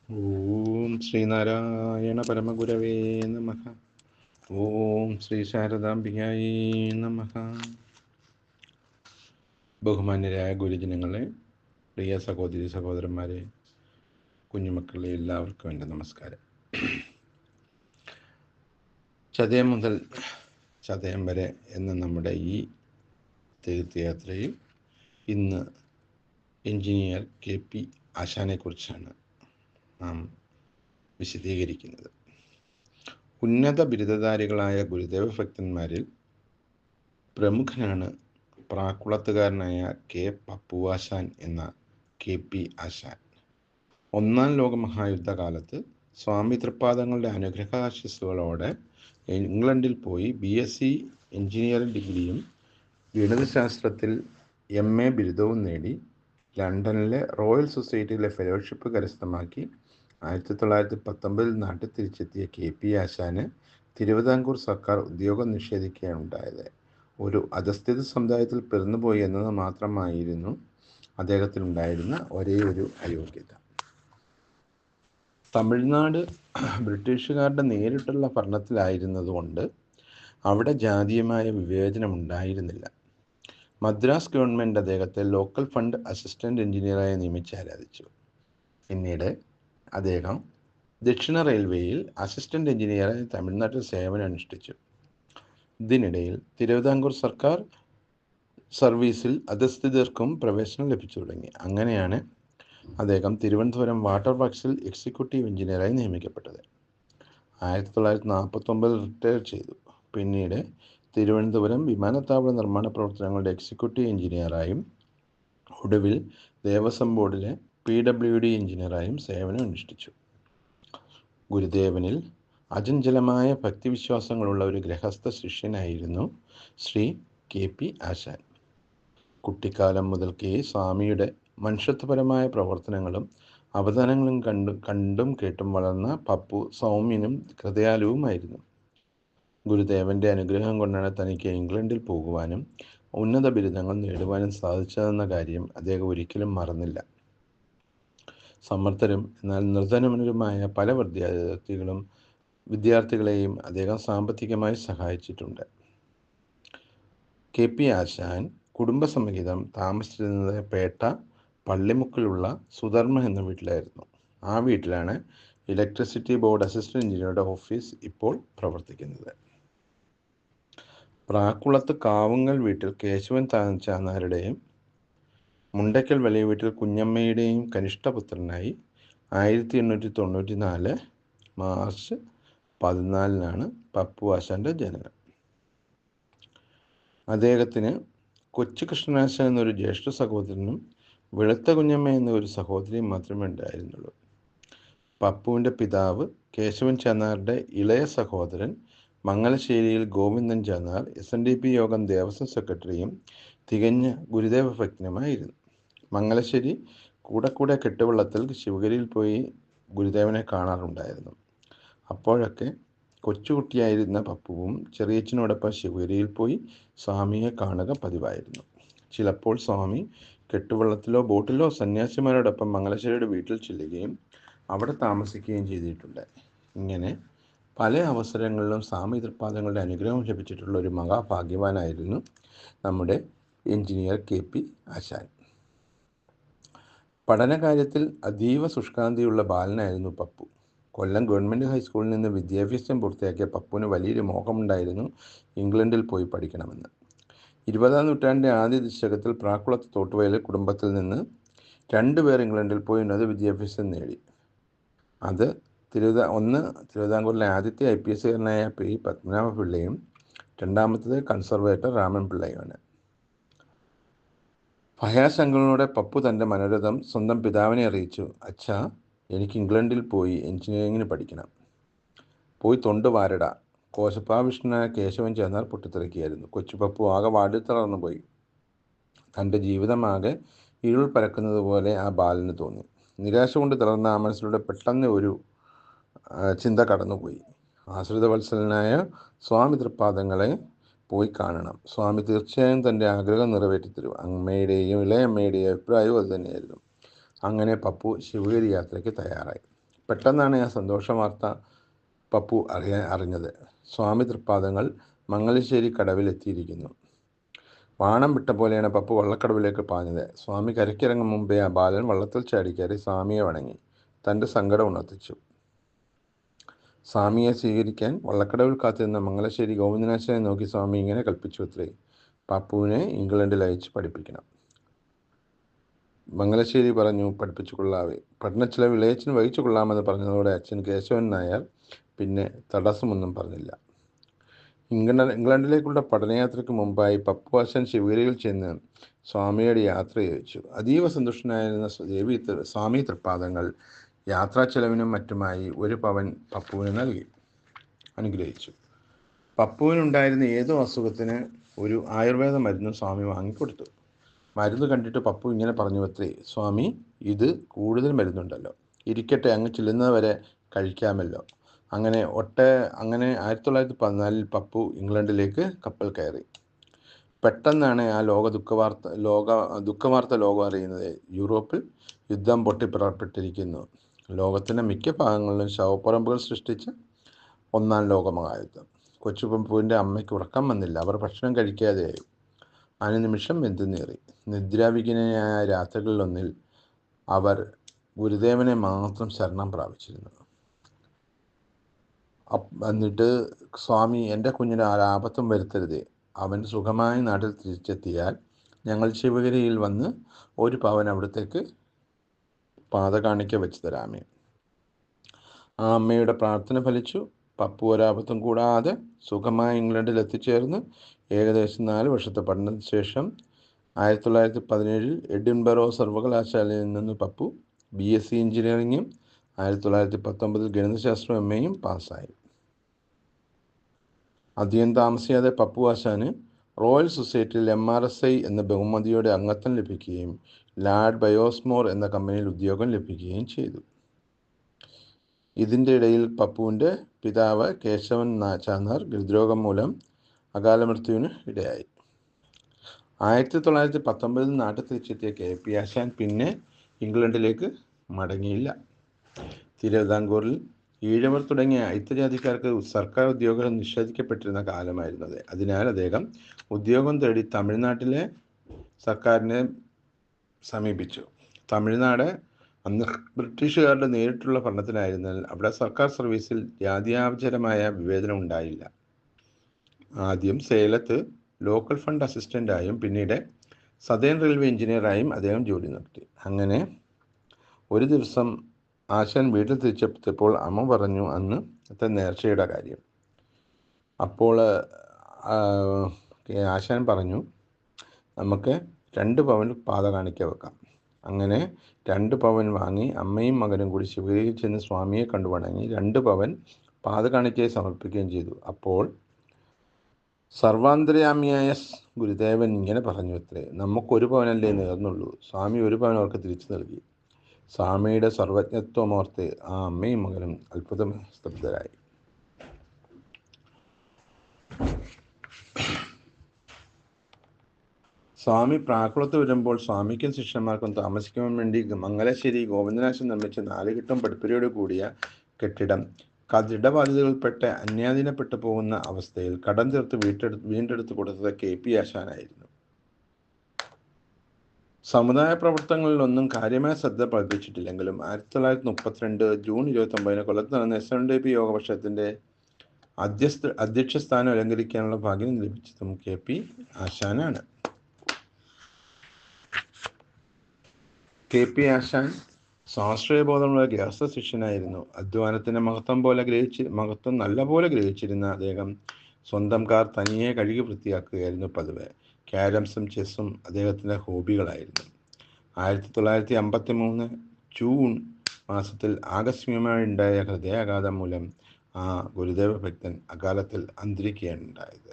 ഓം ശ്രീനാരായണ പരമഗുരവേ നമഃ. ഓം ശ്രീ ശാരദാംബികായേ നമഃ. ബഹുമാന്യരായ ഗുരുജനങ്ങളെ, പ്രിയ സഹോദരി സഹോദരന്മാരെ, കുഞ്ഞുമക്കളെ, എല്ലാവർക്കും എൻ്റെ നമസ്കാരം. ചതയം മുതൽ ചതയം വരെ എന്ന നമ്മുടെ ഈ തീർത്ഥയാത്രയിൽ ഇന്ന് എഞ്ചിനീയർ KP ആശാനെക്കുറിച്ചാണ് നാം വിശദീകരിക്കുന്നത്. ഉന്നത ബിരുദധാരികളായ ഗുരുദേവ ഭക്തന്മാരിൽ പ്രമുഖനാണ് പ്രാക്കുളത്തുകാരനായ പപ്പുവാശാൻ എന്ന KP ആശാൻ. ഒന്നാം ലോകമഹായുദ്ധകാലത്ത് സ്വാമി തൃപ്പാദങ്ങളുടെ അനുഗ്രഹാശിസ്സുകളോടെ ഇംഗ്ലണ്ടിൽ പോയി BSc എഞ്ചിനീയറിംഗ് ഡിഗ്രിയും ഗണിതശാസ്ത്രത്തിൽ MA ബിരുദവും നേടി ലണ്ടനിലെ റോയൽ സൊസൈറ്റിയിലെ ഫെലോഷിപ്പ് കരസ്ഥമാക്കി 1919 നാട്ടിൽ തിരിച്ചെത്തിയ KP ആശാന് തിരുവിതാംകൂർ സർക്കാർ ഉദ്യോഗം നിഷേധിക്കുകയാണ് ഉണ്ടായത്. ഒരു അധസ്ഥിത സമുദായത്തിൽ പിറന്നുപോയി എന്നത് മാത്രമായിരുന്നു അദ്ദേഹത്തിനുണ്ടായിരുന്ന ഒരേ ഒരു അയോഗ്യത. തമിഴ്നാട് ബ്രിട്ടീഷുകാരുടെ നേരിട്ടുള്ള ഭരണത്തിലായിരുന്നതുകൊണ്ട് അവിടെ ജാതീയമായ വിവേചനം ഉണ്ടായിരുന്നില്ല. മദ്രാസ് ഗവൺമെൻറ് അദ്ദേഹത്തെ ലോക്കൽ ഫണ്ട് അസിസ്റ്റൻ്റ് എഞ്ചിനീയറായി നിയമിച്ച് ആരാധിച്ചു. പിന്നീട് അദ്ദേഹം ദക്ഷിണ റെയിൽവേയിൽ അസിസ്റ്റൻ്റ് എഞ്ചിനീയറായി തമിഴ്നാട്ടിൽ സേവനം അനുഷ്ഠിച്ചു. ഇതിനിടയിൽ തിരുവിതാംകൂർ സർക്കാർ സർവീസിൽ അധസ്ഥിതർക്കും പ്രവേശനം ലഭിച്ചു തുടങ്ങി. അങ്ങനെയാണ് അദ്ദേഹം തിരുവനന്തപുരം വാട്ടർ വർക്സിൽ എക്സിക്യൂട്ടീവ് എഞ്ചിനീയറായി നിയമിക്കപ്പെട്ടത്. 1949 റിട്ടയർ ചെയ്തു. പിന്നീട് തിരുവനന്തപുരം വിമാനത്താവള നിർമ്മാണ പ്രവർത്തനങ്ങളുടെ എക്സിക്യൂട്ടീവ് എഞ്ചിനീയറായും ഒടുവിൽ ദേവസ്വം ബോർഡിലെ PWD എഞ്ചിനീയറായും സേവനം അനുഷ്ഠിച്ചു. ഗുരുദേവനിൽ അചഞ്ചലമായ ഭക്തിവിശ്വാസങ്ങളുള്ള ഒരു ഗൃഹസ്ഥ ശിഷ്യനായിരുന്നു ശ്രീ KP ആശാൻ. കുട്ടിക്കാലം മുതൽക്കേ സ്വാമിയുടെ മനുഷ്യത്വപരമായ പ്രവർത്തനങ്ങളും അവദാനങ്ങളും കണ്ടും കേട്ടും വളർന്ന പപ്പു സൗമ്യനും ഹൃദയാലുവുമായിരുന്നു. ഗുരുദേവന്റെ അനുഗ്രഹം കൊണ്ടാണ് തനിക്ക് ഇംഗ്ലണ്ടിൽ പോകുവാനും ഉന്നത ബിരുദങ്ങൾ നേടുവാനും സാധിച്ചതെന്ന കാര്യം അദ്ദേഹം ഒരിക്കലും മറന്നില്ല. സമർത്ഥരും എന്നാൽ നിർധനരുമായ പല വിദ്യാർത്ഥികളെയും അദ്ദേഹം സാമ്പത്തികമായി സഹായിച്ചിട്ടുണ്ട്. KP ആശാൻ കുടുംബസമേതം താമസിച്ചിരുന്നത് പേട്ട പള്ളിമുക്കിലുള്ള സുധർമ്മ എന്ന വീട്ടിലായിരുന്നു. ആ വീട്ടിലാണ് ഇലക്ട്രിസിറ്റി ബോർഡ് അസിസ്റ്റന്റ് എഞ്ചിനീയറുടെ ഓഫീസ് ഇപ്പോൾ പ്രവർത്തിക്കുന്നത്. പ്രാക്കുളത്ത് കാവുങ്ങൽ വീട്ടിൽ കേശവൻ ചാന്നാരുടെയും മുണ്ടയ്ക്കൽ വലിയ വീട്ടിൽ കുഞ്ഞമ്മയുടെയും കനിഷ്ഠപുത്രനായി 1894 മാർച്ച് 14 പപ്പു ആശാന്റെ ജനനം. അദ്ദേഹത്തിന് കൊച്ചു കൃഷ്ണനാശാൻ എന്നൊരു ജ്യേഷ്ഠ സഹോദരനും വെളുത്ത കുഞ്ഞമ്മ എന്ന ഒരു സഹോദരിയും മാത്രമേ ഉണ്ടായിരുന്നുള്ളൂ. പപ്പുവിൻ്റെ പിതാവ് കേശവൻ ചാന്നാരുടെ ഇളയ സഹോദരൻ മംഗലശ്ശേരിയിൽ ഗോവിന്ദൻ ചാന്നാർ SNDP യോഗം ദേവസ്വം സെക്രട്ടറിയും തികഞ്ഞ ഗുരുദേവ ഭക്തനുമായിരുന്നു. മംഗലശ്ശേരി കൂടെ കെട്ടുവള്ളത്തിൽ ശിവഗിരിയിൽ പോയി ഗുരുദേവനെ കാണാറുണ്ടായിരുന്നു. അപ്പോഴൊക്കെ കൊച്ചുകുട്ടിയായിരുന്ന പപ്പുവും ചെറിയച്ഛനോടൊപ്പം ശിവഗിരിയിൽ പോയി സ്വാമിയെ കാണുക പതിവായിരുന്നു. ചിലപ്പോൾ സ്വാമി കെട്ടുവള്ളത്തിലോ ബോട്ടിലോ സന്യാസിമാരോടൊപ്പം മംഗലശ്ശേരിയുടെ വീട്ടിൽ ചെല്ലുകയും അവിടെ താമസിക്കുകയും ചെയ്തിട്ടുണ്ട്. ഇങ്ങനെ പല അവസരങ്ങളിലും സ്വാമി തൃപ്പാദങ്ങളുടെ അനുഗ്രഹം ലഭിച്ചിട്ടുള്ള ഒരു മഹാഭാഗ്യവാനായിരുന്നു നമ്മുടെ എഞ്ചിനീയർ KP ആശാൻ. പഠനകാര്യത്തിൽ അതീവ ശുഷ്കാന്തിയുള്ള ബാലനായിരുന്നു പപ്പു. കൊല്ലം ഗവൺമെൻറ് ഹൈസ്കൂളിൽ നിന്ന് വിദ്യാഭ്യാസം പൂർത്തിയാക്കിയ പപ്പുവിന് വലിയൊരു മോഹമുണ്ടായിരുന്നു ഇംഗ്ലണ്ടിൽ പോയി പഠിക്കണമെന്ന്. 20ാം നൂറ്റാണ്ടിൻ്റെ ആദ്യ ദശകത്തിൽ പ്രാക്കുളത്ത് തോട്ടുവയലിൽ കുടുംബത്തിൽ നിന്ന് 2 പേർ ഇംഗ്ലണ്ടിൽ പോയി ഉന്നത വിദ്യാഭ്യാസം നേടി. അത് തിരുവിതാംകൂറിലെ ആദ്യത്തെ IPSകാരനായ P പത്മനാഭപിള്ളയും രണ്ടാമത്തേത് കൺസർവേറ്റർ രാമൻ പിള്ളയുമാണ്. ഭയാശങ്കകളോടെ പപ്പു തൻ്റെ മനോരഥം സ്വന്തം പിതാവിനെ അറിയിച്ചു. അച്ഛാ, എനിക്ക് ഇംഗ്ലണ്ടിൽ പോയി എഞ്ചിനീയറിങ്ങിന് പഠിക്കണം. പോയി തൊണ്ട് വാരടാ. കോശപ്പാവിഷ്ണനായ കേശവൻ ചാന്നാർ പൊട്ടിത്തെറിക്കുകയായിരുന്നു. കൊച്ചുപപ്പു ആകെ വാടിത്തളർന്നു പോയി. തൻ്റെ ജീവിതമാകെ ഇരുൾ പരക്കുന്നത് പോലെ ആ ബാലന് തോന്നി. നിരാശ കൊണ്ട് തളർന്ന ആ മനസ്സിലൂടെ പെട്ടെന്ന് ഒരു ചിന്ത കടന്നുപോയി. ആശ്രിതവത്സലനായ സ്വാമി തൃപ്പാദങ്ങളെ പോയി കാണണം. സ്വാമി തീർച്ചയായും തൻ്റെ ആഗ്രഹം നിറവേറ്റിത്തരും. അമ്മയുടെയും ഇളയമ്മയുടെയും അഭിപ്രായവും അതുതന്നെയായിരുന്നു. അങ്ങനെ പപ്പു ശിവഗിരി യാത്രയ്ക്ക് തയ്യാറായി. പെട്ടെന്നാണ് ആ സന്തോഷ വാർത്ത പപ്പു അറിഞ്ഞത്. സ്വാമി തൃപ്പാദങ്ങൾ മംഗലശ്ശേരി കടവിലെത്തിയിരിക്കുന്നു. വാണം വിട്ട പോലെയാണ് പപ്പു വള്ളക്കടവിലേക്ക് പാഞ്ഞത്. സ്വാമി കരയ്ക്കിറങ്ങും മുമ്പേ ആ ബാലൻ വള്ളത്തിൽ ചാടിക്കയറി സ്വാമിയെ വണങ്ങി തൻ്റെ സങ്കടം ഉണർത്തിച്ചു. സ്വാമിയെ സ്വീകരിക്കാൻ വള്ളക്കടവിൽ കാത്തിരുന്ന മംഗലശ്ശേരി ഗോവിന്ദനാശാനെ നോക്കി സ്വാമി ഇങ്ങനെ കൽപ്പിച്ചു അത്രേ: പപ്പുവിനെ ഇംഗ്ലണ്ടിൽ അയച്ച് പഠിപ്പിക്കണം. മംഗലശ്ശേരി പറഞ്ഞു, പഠിപ്പിച്ചു കൊള്ളാവേ. പഠനച്ചിലവ് ഇളയച്ചന് വഹിച്ചു കൊള്ളാമെന്ന് പറഞ്ഞതോടെ അച്ഛൻ കേശവൻ നായർ പിന്നെ തടസ്സമൊന്നും പറഞ്ഞില്ല. ഇംഗ്ലണ്ടിലേക്കുള്ള പഠനയാത്രയ്ക്ക് മുമ്പായി പപ്പു ആശാൻ ശിവഗിരിയിൽ ചെന്ന് സ്വാമിയുടെ യാത്ര ചോദിച്ചു. അതീവ സന്തുഷ്ടനായിരുന്ന സ്വാമി തൃപ്പാദങ്ങൾ യാത്രാ ചെലവിനും മറ്റുമായി 1 പവൻ പപ്പുവിന് അനുഗ്രഹിച്ചു. പപ്പുവിനുണ്ടായിരുന്ന ഏതോ അസുഖത്തിന് ഒരു ആയുർവേദ മരുന്നും സ്വാമി വാങ്ങിക്കൊടുത്തു. മരുന്ന് കണ്ടിട്ട് പപ്പു ഇങ്ങനെ പറഞ്ഞു അത്രേ: സ്വാമി, ഇത് കൂടുതൽ മരുന്നുണ്ടല്ലോ, ഇരിക്കട്ടെ, അങ്ങ് ചെല്ലുന്നവരെ കഴിക്കാമല്ലോ. അങ്ങനെ 1914 പപ്പു ഇംഗ്ലണ്ടിലേക്ക് കപ്പൽ കയറി. പെട്ടെന്നാണ് ആ ദുഃഖവാർത്ത ലോകം അറിയുന്നത്. യൂറോപ്പിൽ യുദ്ധം പൊട്ടിപ്പുറപ്പെട്ടിരിക്കുന്നു. ലോകത്തിൻ്റെ മിക്ക ഭാഗങ്ങളിലും ശവപ്പറമ്പുകൾ സൃഷ്ടിച്ച 1-ാം ലോകമഹായുദ്ധം. കൊച്ചുപപ്പുവിൻ്റെ അമ്മയ്ക്ക് ഉറക്കം വന്നില്ല. അവർ ഭക്ഷണം കഴിക്കാതെയായി. അനുനിമിഷം വെന്തുനീറി. നിദ്രാവിഹീനയായ രാത്രികളിലൊന്നിൽ അവർ ഗുരുദേവനെ മാത്രം ശരണം പ്രാപിച്ചിരുന്നു. എന്നിട്ട് സ്വാമി: എൻ്റെ കുഞ്ഞിന് ആപത്തും വരുത്തരുതേ. അവൻ സുഖമായി നാട്ടിൽ തിരിച്ചെത്തിയാൽ ഞങ്ങൾ ശിവഗിരിയിൽ വന്ന് 1 പവൻ അവിടത്തേക്ക് പാദകാണിക്ക വെച്ച് തരാമേ. ആ അമ്മയുടെ പ്രാർത്ഥന ഫലിച്ചു. പപ്പു ഒരാപത്തും കൂടാതെ സുഖമായി ഇംഗ്ലണ്ടിൽ എത്തിച്ചേർന്ന് ഏകദേശം 4 വർഷത്തെ പഠനത്തിന് ശേഷം 1917 എഡിൻബറോ സർവകലാശാലയിൽ നിന്ന് പപ്പു BSc എഞ്ചിനീയറിംഗും 1919 ഗണിതശാസ്ത്രം MAയും പാസ്സായി. അധികം താമസിയാതെ പപ്പു ആശാന് റോയൽ സൊസൈറ്റിയിൽ MRSI എന്ന ബഹുമതിയോടെ അംഗത്വം ലഭിക്കുകയും ലാർഡ് ബയോസ്മോർ എന്ന കമ്പനിയിൽ ഉദ്യോഗം ലഭിക്കുകയും ചെയ്തു. ഇതിൻ്റെ ഇടയിൽ പപ്പുവിൻ്റെ പിതാവ് കേശവൻ ചാന്നാർ ഹൃദ്രോഗം മൂലം അകാല മൃത്യുവിന് ഇടയായി. 1919 നാട്ടിൽ തിരിച്ചെത്തിയ KP ആശാൻ പിന്നെ ഇംഗ്ലണ്ടിലേക്ക് മടങ്ങിയില്ല. തിരുവിതാംകൂറിൽ ഈഴവർ തുടങ്ങിയ ഐത്തജാതിക്കാർക്ക് സർക്കാർ ഉദ്യോഗം നിഷേധിക്കപ്പെട്ടിരുന്ന കാലമായിരുന്നത്. അതിനാൽ അദ്ദേഹം ഉദ്യോഗം തേടി തമിഴ്നാട്ടിലെ സർക്കാരിനെ സമീപിച്ചു. തമിഴ്നാട് അന്ന് ബ്രിട്ടീഷുകാരുടെ നേരിട്ടുള്ള ഭരണത്തിലായിരുന്നാൽ അവിടെ സർക്കാർ സർവീസിൽ ജാത്യാപരമായ വിവേചനം ഉണ്ടായില്ല. ആദ്യം സേലത്ത് ലോക്കൽ ഫണ്ട് അസിസ്റ്റൻ്റായും പിന്നീട് സതേൺ റെയിൽവേ എഞ്ചിനീയറായും അദ്ദേഹം ജോലി നടത്തി. അങ്ങനെ ഒരു ദിവസം ആശാൻ വീട്ടിൽ തിരിച്ചെത്തിയപ്പോൾ അമ്മ പറഞ്ഞു അന്നത്തെ നേർച്ചയുടെ കാര്യം. അപ്പോൾ ആശാൻ പറഞ്ഞു, നമുക്ക് 2 പവൻ പാദകാണിക്ക വെക്കാം. അങ്ങനെ 2 പവൻ വാങ്ങി അമ്മയും മകനും കൂടി ശിവഗിരിയിൽ ചെന്ന് സ്വാമിയെ കണ്ടു വണങ്ങി 2 പവൻ പാദകാണിക്കയെ സമർപ്പിക്കുകയും ചെയ്തു. അപ്പോൾ സർവാന്തര്യാമിയായ ഗുരുദേവൻ ഇങ്ങനെ പറഞ്ഞു അത്രേ: നമുക്ക് 1 പവനല്ലേ നേർന്നുള്ളൂ. സ്വാമി 1 പവൻ അവർക്ക് തിരിച്ചു നൽകി. സ്വാമിയുടെ സർവജ്ഞത്വമോർത്ത് ആ അമ്മയും മകനും അത്ഭുതം സ്തബ്ധരായി. സ്വാമി പ്രാക്കുളത്ത് വരുമ്പോൾ സ്വാമിക്കും ശിഷ്യന്മാർക്കും താമസിക്കാൻ വേണ്ടി മംഗലശ്ശേരി ഗോവിന്ദനാശൻ നിർമ്മിച്ച 4 കെട്ടും പടുപ്പുരയോട് കൂടിയ കെട്ടിടം കടബാധ്യതകൾപ്പെട്ട് അന്യാധീനപ്പെട്ടു പോകുന്ന അവസ്ഥയിൽ കടം തീർത്ത് വീണ്ടെടുത്ത് കൊടുത്തത് KP ആശാനായിരുന്നു. സമുദായ പ്രവർത്തനങ്ങളിലൊന്നും കാര്യമായ ശ്രദ്ധ പതിപ്പിച്ചിട്ടില്ലെങ്കിലും 1932 ജൂൺ 29 കൊല്ലത്ത് നടന്ന SNDP യോഗപക്ഷത്തിൻ്റെ അധ്യക്ഷ സ്ഥാനം അലങ്കരിക്കാനുള്ള ഭാഗ്യം ലഭിച്ചതും KP ആശാനാണ്. KP ആശാൻ സ്വാശ്രയബോധമുള്ള ഗൃഹസ്ഥ ശിഷ്യനായിരുന്നു. അധ്വാനത്തിൻ്റെ മഹത്വം നല്ലപോലെ ഗ്രഹിച്ചിരുന്ന അദ്ദേഹം സ്വന്തം കാർ തനിയെ കഴുകി വൃത്തിയാക്കുകയായിരുന്നു പതിവ്. ക്യാരംസും ചെസ്സും അദ്ദേഹത്തിൻ്റെ ഹോബികളായിരുന്നു. 1953 ജൂൺ മാസത്തിൽ ആകസ്മികമായി ഉണ്ടായ ഹൃദയാഘാതം മൂലം ആ ഗുരുദേവ ഭക്തൻ അകാലത്തിൽ അന്തരിക്കുകയാണ് ഉണ്ടായത്.